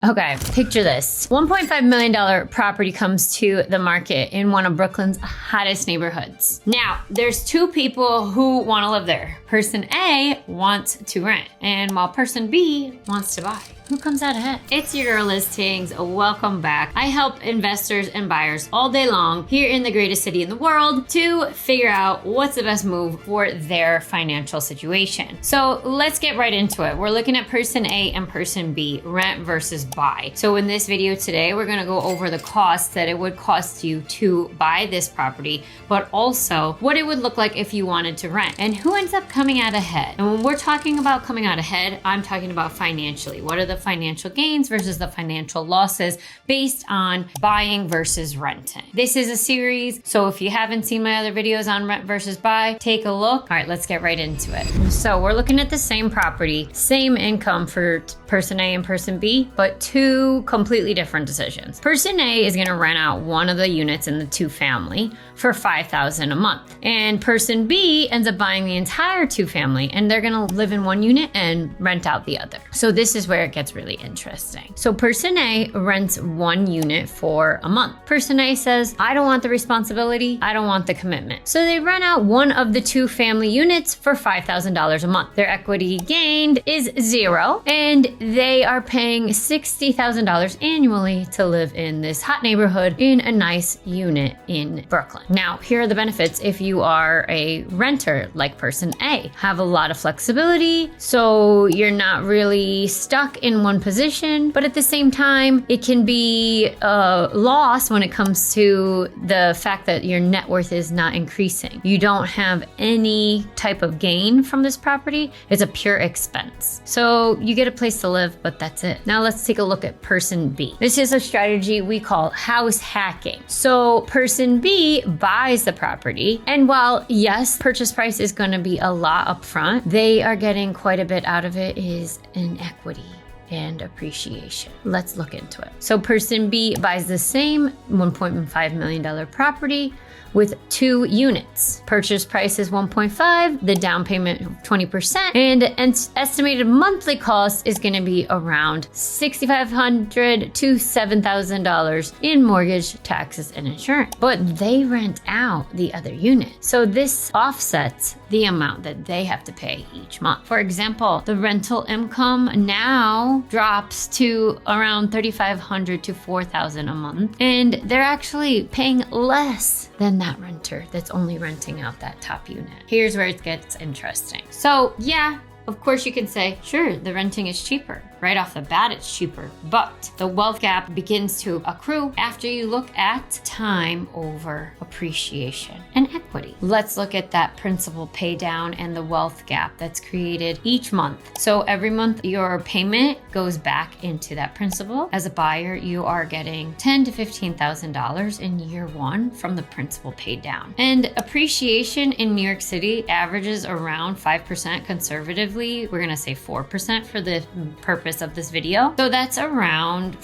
Okay, picture this. $1.5 million property comes to the market in one of Brooklyn's hottest neighborhoods. Now, there's two people who want to live there. Person A wants to rent, and while person B wants to buy. Who comes out ahead? It's your girl Lizzztings. Welcome back. I help investors and buyers all day long here in the greatest city in the world to figure out what's the best move for their financial situation. So let's get right into it. We're looking at person A and person B, rent versus buy. So in this video today, we're gonna go over the cost that it would cost you to buy this property, but also what it would look like if you wanted to rent and who ends up coming out ahead. And when we're talking about coming out ahead, I'm talking about financially. What are the financial gains versus the financial losses based on buying versus renting? This is a series, so if you haven't seen my other videos on rent versus buy, take a look. All right, let's get right into it. So we're looking at the same property, same income for person A and person B, but two completely different decisions. Person A is gonna rent out one of the units in the two family for $5,000 a month. And person B ends up buying the entire two family and they're gonna live in one unit and rent out the other. So this is where it gets really interesting. So person A rents one unit for a month. Person A says, I don't want the responsibility, I don't want the commitment. So they rent out one of the two family units for $5,000 a month. Their equity gained is zero, and they are paying $60,000 annually to live in this hot neighborhood in a nice unit in Brooklyn. Now, here are the benefits if you are a renter like person A. Have a lot of flexibility, so you're not really stuck in one position, but at the same time, it can be a loss when it comes to the fact that your net worth is not increasing. You don't have any type of gain from this property. It's a pure expense. So you get a place to live, but that's it. Now let's take a look at person B. This is a strategy we call house hacking. So person B buys the property, and while yes, purchase price is going to be a lot upfront, they are getting quite a bit out of it is an equity and appreciation. Let's look into it. So person B buys the same $1.5 million property with two units. Purchase price is 1.5, the down payment 20%, and an estimated monthly cost is gonna be around $6,500 to $7,000 in mortgage, taxes, and insurance. But they rent out the other unit. So this offsets the amount that they have to pay each month. For example, the rental income now drops to around $3,500 to $4,000 a month, and they're actually paying less than that renter that's only renting out that top unit. Here's where it gets interesting. So yeah, of course you can say, sure, the renting is cheaper. Right off the bat, it's cheaper, but the wealth gap begins to accrue after you look at time over appreciation and equity. Let's look at that principal pay down and the wealth gap that's created each month. So every month your payment goes back into that principal. As a buyer, you are getting $10,000 to $15,000 in year one from the principal paid down. And appreciation in New York City averages around 5% conservatively. We're gonna say 4% for the purpose of this video. So that's around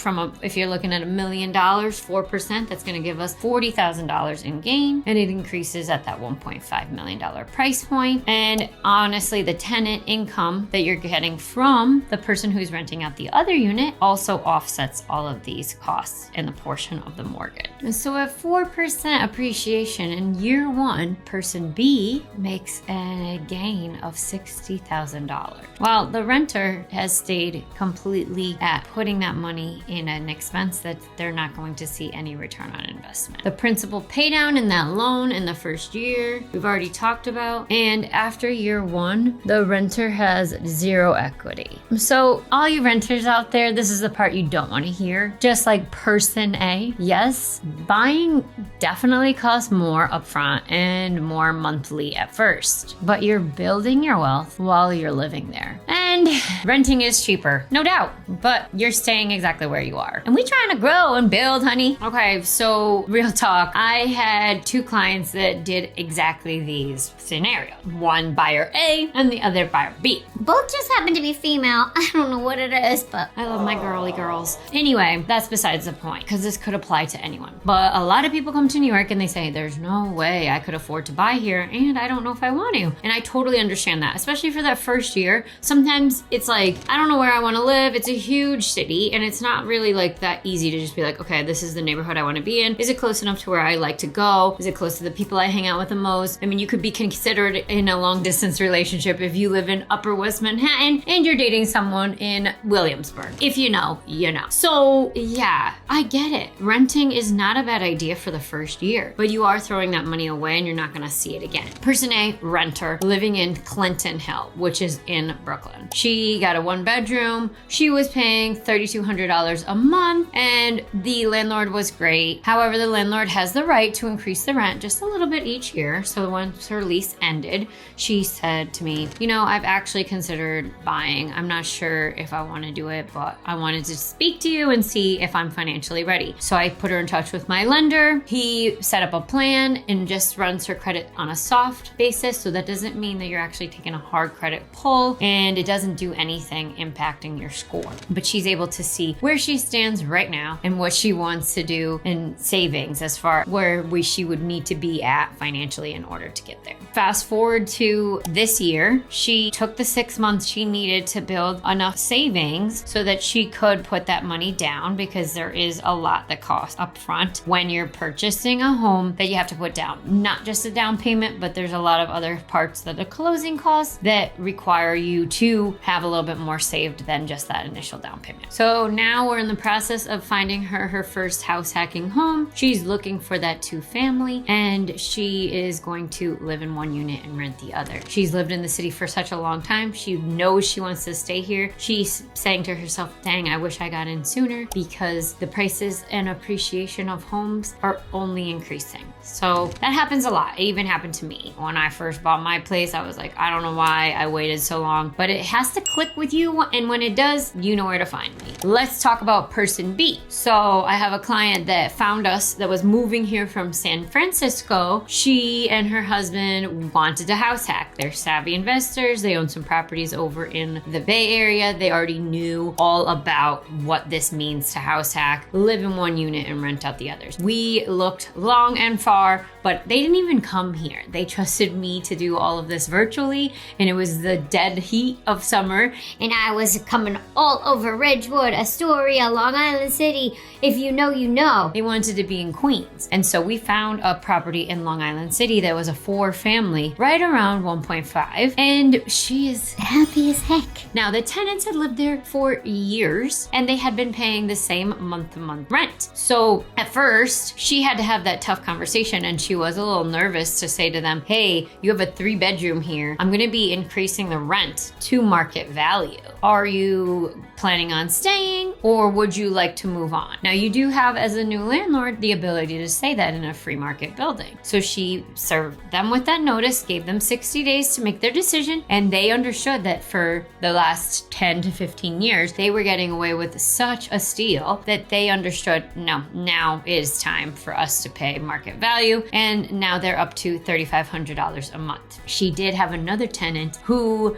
if you're looking at $1 million, 4%, that's going to give us $40,000 in gain, and it increases at that $1.5 million price point. And honestly, the tenant income that you're getting from the person who's renting out the other unit also offsets all of these costs in the portion of the mortgage. And so at 4% appreciation in year one, person B makes a gain of $60,000, while the renter has stayed completely at putting that money in an expense that they're not going to see any return on investment. The principal pay down in that loan in the first year, we've already talked about. And after year one, the renter has zero equity. So all you renters out there, this is the part you don't want to hear. Just like person A, yes, buying definitely costs more upfront and more monthly at first, but you're building your wealth while you're living there. And renting is cheaper, no doubt, but you're staying exactly where you are. And we trying to grow and build, honey. Okay, so real talk. I had two clients that did exactly these scenarios. One buyer A and the other buyer B. both just happen to be female. I don't know what it is, but I love my girly girls. Anyway, that's besides the point, because this could apply to anyone. But a lot of people come to New York and they say, there's no way I could afford to buy here, and I don't know if I want to. And I totally understand that, especially for that first year. Sometimes it's like, I don't know where I want to live. It's a huge city, and it's not really like that easy to just be like, okay, this is the neighborhood I want to be in. Is it close enough to where I like to go? Is it close to the people I hang out with the most? I mean, you could be considered in a long distance relationship if you live in Upper West Manhattan and you're dating someone in Williamsburg. If you know, you know. So yeah, I get it. Renting is not a bad idea for the first year, but you are throwing that money away and you're not gonna see it again. Person A, renter, living in Clinton Hill, which is in Brooklyn. She got a 1-bedroom. She was paying $3,200 a month, and the landlord was great. However, the landlord has the right to increase the rent just a little bit each year. So once her lease ended, she said to me, you know, I've actually considered buying. I'm not sure if I want to do it, but I wanted to speak to you and see if I'm financially ready. So I put her in touch with my lender. He set up a plan and just runs her credit on a soft basis. So that doesn't mean that you're actually taking a hard credit pull, and it doesn't do anything impacting your score. But she's able to see where she stands right now and what she wants to do in savings as far where she would need to be at financially in order to get there. Fast forward to this year, she took the 6 months she needed to build enough savings so that she could put that money down, because there is a lot that costs up front when you're purchasing a home that you have to put down. Not just a down payment, but there's a lot of other parts that are closing costs that require you to have a little bit more saved than just that initial down payment. So now we're in the process of finding her first house hacking home. She's looking for that 2-family, and she is going to live in one unit and rent the other. She's lived in the city for such a long time. She knows she wants to stay here. She's saying to herself, dang, I wish I got in sooner, because the prices and appreciation of homes are only increasing. So that happens a lot. It even happened to me. When I first bought my place, I was like, I don't know why I waited so long, but it has to click with you. And when it does, you know where to find me. Let's talk about person B. So I have a client that found us that was moving here from San Francisco. She and her husband wanted to house hack. They're savvy investors. They own some properties over in the Bay Area. They already knew all about what this means to house hack, live in one unit and rent out the others. We looked long and far, but they didn't even come here. They trusted me to do all of this virtually, and it was the dead heat of summer. and I was coming all over Ridgewood, Astoria, Long Island City. If you know, you know. They wanted to be in Queens. And so we found a property in Long Island City that was a 4-family, right around 1.5. And she is Happy as heck. now, the tenants had lived there for years, and they had been paying the same month-to-month rent. So at first, she had to have that tough conversation, and she was a little nervous to say to them, hey, you have a 3-bedroom here. I'm gonna be increasing the rent to market value. Are you planning on staying, or would you like to move on? Now, you do have, as a new landlord, the ability to say that in a free market building. So she served them with that notice, gave them 60 days to make their decision, and they understood that for the last 10 to 15 years, they were getting away with such a steal that they understood, no, now is time for us to pay market value, and now they're up to $3,500 a month. She did have another tenant who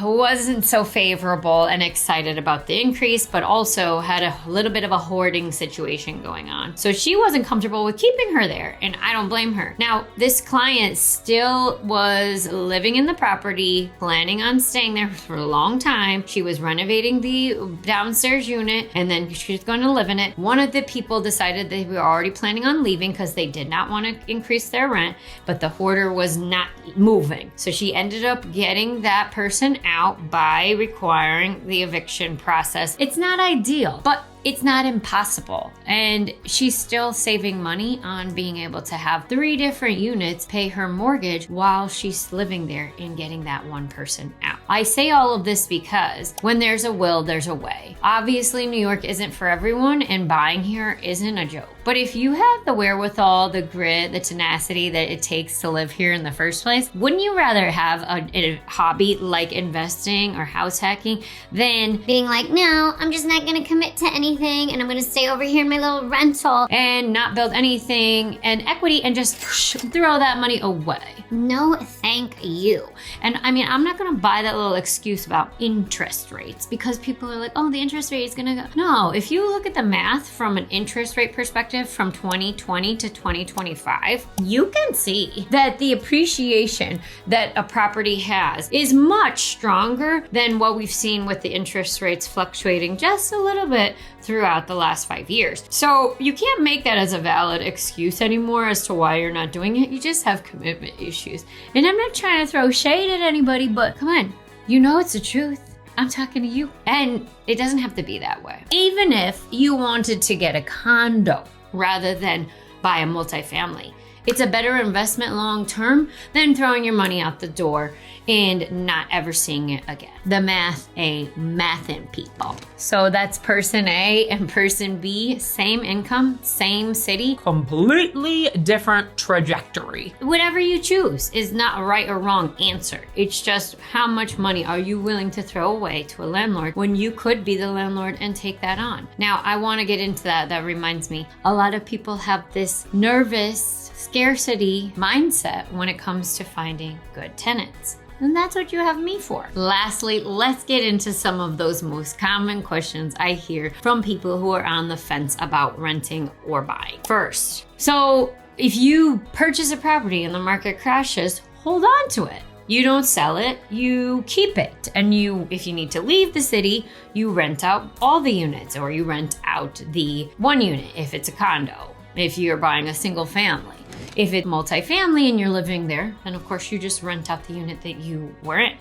wasn't so favorable and excited about the increase, but also had a little bit of a hoarding situation going on. So she wasn't comfortable with keeping her there, and I don't blame her. Now, this client still was living in the property, planning on staying there for a long time. She was renovating the downstairs unit, and then she was going to live in it. One of the people decided they were already planning on leaving because they did not want to increase their rent, but the hoarder was not moving. So she ended up getting that person out by requiring the eviction process. It's not ideal, but it's not impossible. And she's still saving money on being able to have 3 different units pay her mortgage while she's living there and getting that one person out. I say all of this because when there's a will, there's a way. Obviously, New York isn't for everyone, and buying here isn't a joke. But if you have the wherewithal, the grit, the tenacity that it takes to live here in the first place, wouldn't you rather have a hobby like investing or house hacking than Being like, no, I'm just not gonna commit to any anything and I'm gonna stay over here in my little rental. And not build anything in equity and just throw that money away. No, thank you. And I mean, I'm not gonna buy that little excuse about interest rates because people are like, oh, the interest rate is gonna go. No, if you look at the math from an interest rate perspective from 2020 to 2025, you can see that the appreciation that a property has is much stronger than what we've seen with the interest rates fluctuating just a little bit throughout the last 5 years. So you can't make that as a valid excuse anymore as to why you're not doing it. You just have commitment issues. And I'm not trying to throw shade at anybody, but come on, you know it's the truth. I'm talking to you. And it doesn't have to be that way. Even if you wanted to get a condo rather than buy a multifamily, it's a better investment long term than throwing your money out the door and not ever seeing it again. The math ain't mathin', people. So that's person A and person B, same income, same city. Completely different trajectory. Whatever you choose is not a right or wrong answer. It's just how much money are you willing to throw away to a landlord when you could be the landlord and take that on. Now, I want to get into that. That reminds me, a lot of people have this nervous scarcity mindset when it comes to finding good tenants. And that's what you have me for. Lastly, let's get into some of those most common questions I hear from people who are on the fence about renting or buying. First, so if you purchase a property and the market crashes, hold on to it. You don't sell it, you keep it. And if you need to leave the city, you rent out all the units or you rent out the one unit if it's a condo, if you're buying a single family. If it's multifamily and you're living there, then of course you just rent out the unit that you were in.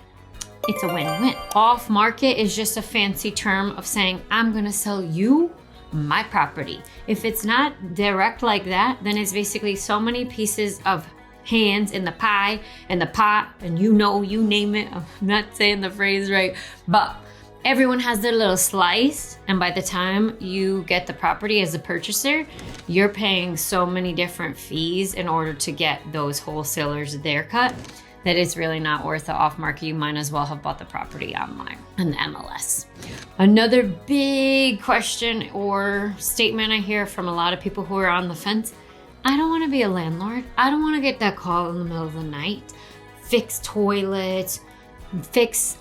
It's a win-win. Off market is just a fancy term of saying, I'm gonna sell you my property. If it's not direct like that, then it's basically so many pieces of hands in the pie and the pot, and you name it. I'm not saying the phrase right, but everyone has their little slice, and by the time you get the property as a purchaser, you're paying so many different fees in order to get those wholesalers their cut that it's really not worth the off market. You might as well have bought the property online on the MLS. Another big question or statement I hear from a lot of people who are on the fence, I don't want to be a landlord. I don't want to get that call in the middle of the night, fix toilets, fix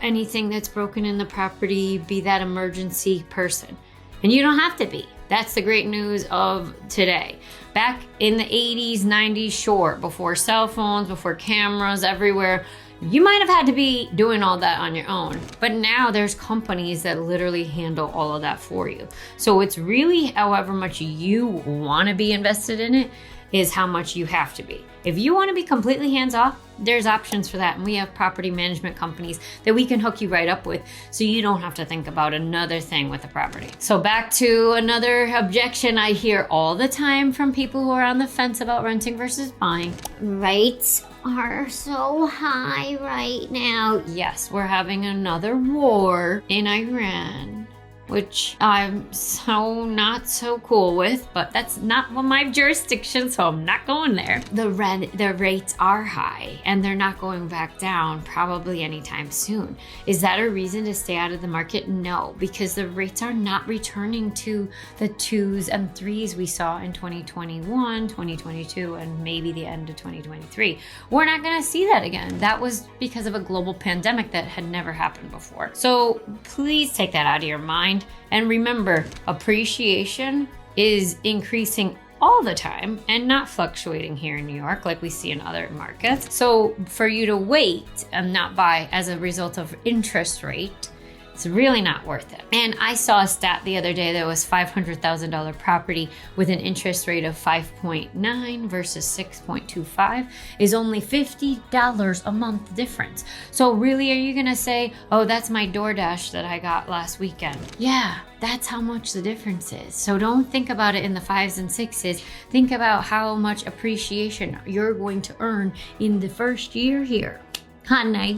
anything that's broken in the property, be that emergency person. And you don't have to be. That's the great news of today. Back in the 80s, 90s, sure, before cell phones, before cameras everywhere, you might have had to be doing all that on your own. But now there's companies that literally handle all of that for you. So it's really however much you want to be invested in it is how much you have to be. If you want to be completely hands-off, there's options for that. And we have property management companies that we can hook you right up with so you don't have to think about another thing with the property. So back to another objection I hear all the time from people who are on the fence about renting versus buying. Rates are so high right now. Yes, we're having another war in Iran, which I'm so not so cool with, but that's not my jurisdiction, so I'm not going there. The rates are high and they're not going back down probably anytime soon. Is that a reason to stay out of the market? No, because the rates are not returning to the 2s and 3s we saw in 2021, 2022, and maybe the end of 2023. We're not gonna see that again. That was because of a global pandemic that had never happened before. So please take that out of your mind. And remember, appreciation is increasing all the time and not fluctuating here in New York like we see in other markets. So for you to wait and not buy as a result of interest rate, it's really not worth it. And I saw a stat the other day that was $500,000 property with an interest rate of 5.9 versus 6.25 is only $50 a month difference. So really, are you gonna say, oh, that's my DoorDash that I got last weekend? Yeah, that's how much the difference is. So don't think about it in the 5s and 6s. Think about how much appreciation you're going to earn in the first year here. Hot night.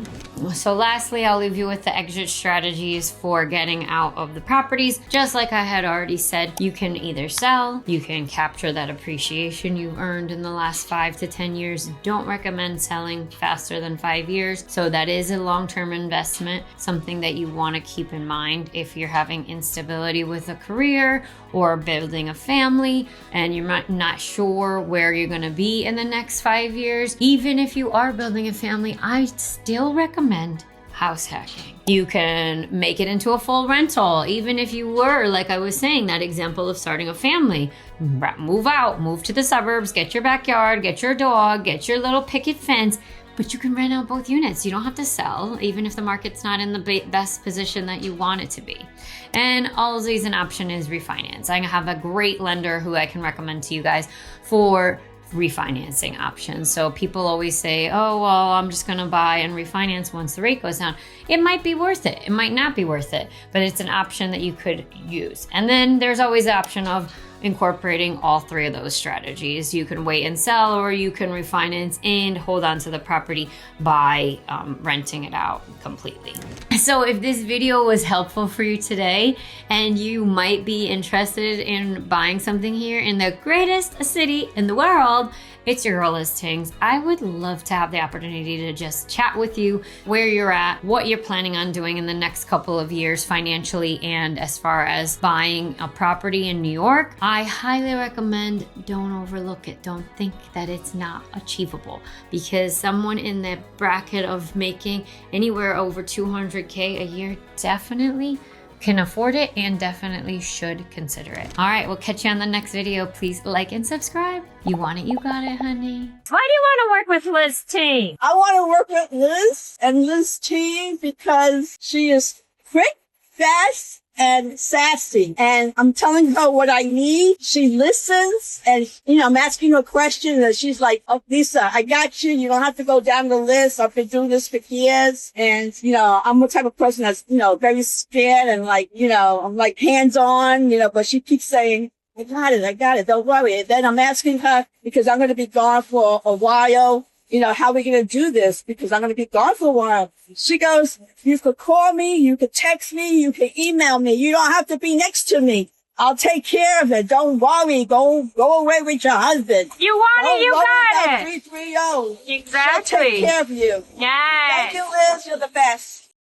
So lastly, I'll leave you with the exit strategies for getting out of the properties. Just like I had already said, you can either sell, you can capture that appreciation you've earned in the last 5 to 10 years. Don't recommend selling faster than 5 years. So that is a long-term investment, something that you want to keep in mind if you're having instability with a career or building a family and you're not sure where you're going to be in the next 5 years. Even if you are building a family, I still recommend house hacking. You can make it into a full rental, even if you were, like I was saying, that example of starting a family. Move out, move to the suburbs, get your backyard, get your dog, get your little picket fence, but you can rent out both units. You don't have to sell, even if the market's not in the best position that you want it to be. And always an option is refinance. I have a great lender who I can recommend to you guys for refinancing options. So people always say, oh, well, I'm just going to buy and refinance once the rate goes down. It might be worth it. It might not be worth it, but it's an option that you could use. And then there's always the option of incorporating all three of those strategies. You can wait and sell, or you can refinance and hold on to the property by renting it out completely. So if this video was helpful for you today and you might be interested in buying something here in the greatest city in the world, it's your girl Lizzdtings. I would love to have the opportunity to just chat with you where you're at, what you're planning on doing in the next couple of years financially, and as far as buying a property in New York. I highly recommend don't overlook it. Don't think that it's not achievable, because someone in the bracket of making anywhere over 200K a year definitely can afford it and definitely should consider it. All right, we'll catch you on the next video. Please like and subscribe. You want it, you got it, honey. Why do you want to work with Lizzdtings? I want to work with Liz and Lizzdtings because she is quick, fast, and sassy. And I'm telling her what I need. She listens, and, I'm asking her questions, and she's like, oh, Lisa, I got you. You don't have to go down the list. I've been doing this for years. And, I'm the type of person that's, very scared and I'm like hands-on, but she keeps saying, I got it. Don't worry. And then I'm asking her, because I'm going to be gone for a while, how are we going to do this? Because I'm going to be gone for a while. She goes, you could call me, you could text me, you could email me. You don't have to be next to me. I'll take care of it. Don't worry. Go away with your husband. You want it, you got it. 330. Exactly. She'll take care of you. Yes. Thank you, Liz. You're the best.